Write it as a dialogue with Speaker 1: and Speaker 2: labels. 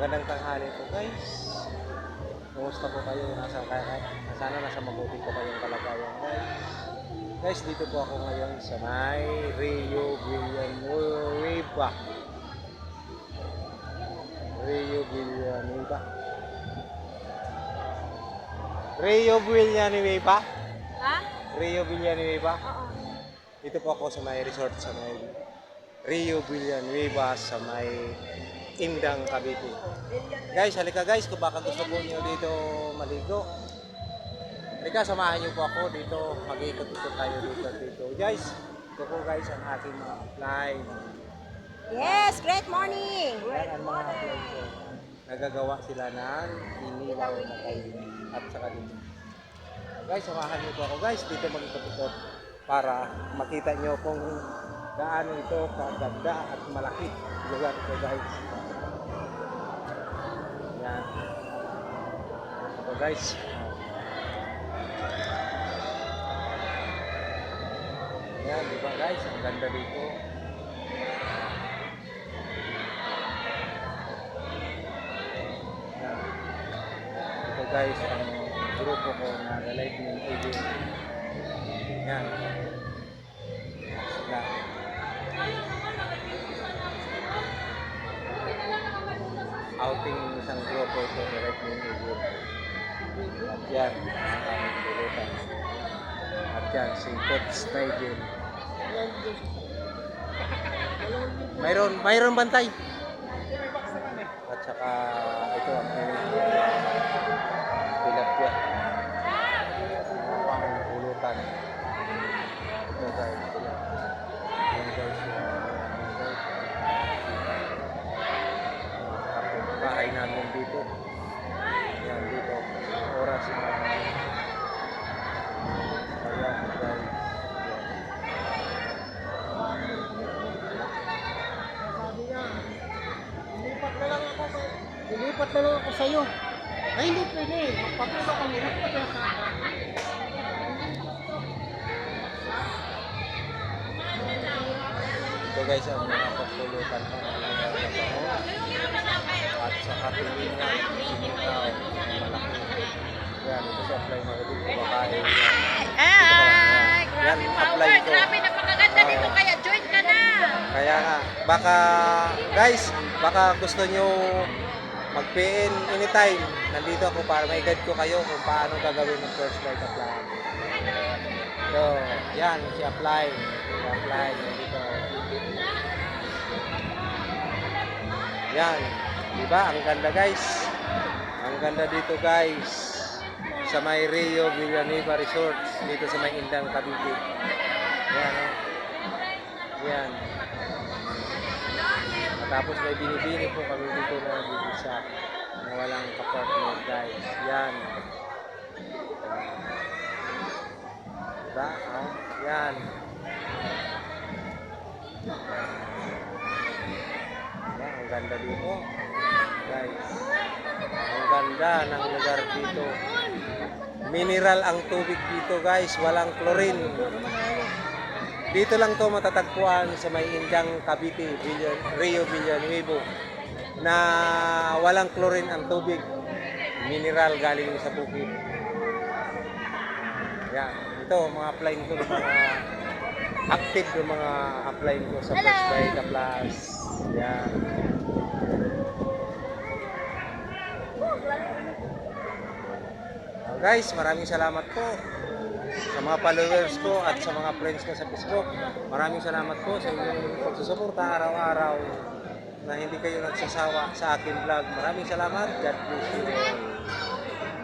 Speaker 1: Magandang tanghali po guys. Kumusta po kayo? Sana nasa mabuti po kayong kalagayan guys. Guys, dito po ako ngayon sa may Rio Villanueva. Rio Villanueva. Rio Villanueva?
Speaker 2: Ha?
Speaker 1: Rio Villanueva.
Speaker 2: Oo.
Speaker 1: Dito po ako sa may resort sa may Rio Villanueva sa may Indang, Cavite. Guys, halika guys, kung baka gusto po niyo dito maligo. Halika, samahan niyo po ako dito. Mag-ikot-ikot tayo dito. Guys, ito po guys ang aking mga apply.
Speaker 2: Yes, great morning.
Speaker 1: Yan ang mga apply ko. Nagagawa sila ng inilaw na kayo at saka dito. Guys, samahan niyo po ako guys dito mag-ikot-ikot para makita niyo kung gaano ito kaganda at malaki lugar ito guys. Yan. Ito guys. Yan, di ba guys? Ang ganda dito. Yan. Ito guys, ang grupo ko na The Lightning Agent. Yan. Sila. Outing isang grupo ito, The Lightning Agent. At yan, ang aming pulutan. At yan, si Coach Nigel. Mayroon bantay. At saka ito ang tilapia. Ang pulutan. Ito guys. Yan guys. Bahay namin dito. Yan dito. Oras na. Ayan guys.
Speaker 3: Ilipat na lang ako sa'yo. Ay, hindi pwede. Magpapila kami.
Speaker 1: Ito guys ang mga pagpulutan ko. At sa katilingan, sinitaw, malaki. Yan, ito sa apply mo. Ito kumakain.
Speaker 2: Ay,
Speaker 1: Yan,
Speaker 2: grabe
Speaker 1: apply
Speaker 2: power.
Speaker 1: ko.
Speaker 2: Grabe, napakaganda dito. Kaya join ka na.
Speaker 1: Kaya nga, baka guys, baka gusto nyo mag-PN anytime. Nandito ako para ma-guide ko kayo kung paano gagawin ng first flight apply. So, yan, si apply. Si apply, nandito. Yan, di ba? Ang ganda guys. Ang ganda dito guys. Sa may Rio Villanueva Resort. Dito sa may Indang, Cavite. Yan, oh. Yan. Tapos may binibini po kami dito na bibisa na walang kapartner guys. Yan. Diba? Oh, yan. Yan, ang ganda dito. Guys. Ang ganda ng lugar dito. Mineral ang tubig dito guys. Walang chlorine. Dito lang to matatagpuan sa may Indang, Cavite, Rio Villanueva na walang chlorine ang tubig. Mineral galing sa bukid. Yan. Ito, mga applying ko, mga active yung mga applying ko sa First Flight Plus. Yan. Guys, maraming salamat po sa mga followers ko at sa mga friends ko sa Facebook. Maraming salamat po sa inyong pagsusuporta araw-araw na hindi kayo nagsasawa sa akin vlog. Maraming salamat. God bless you all.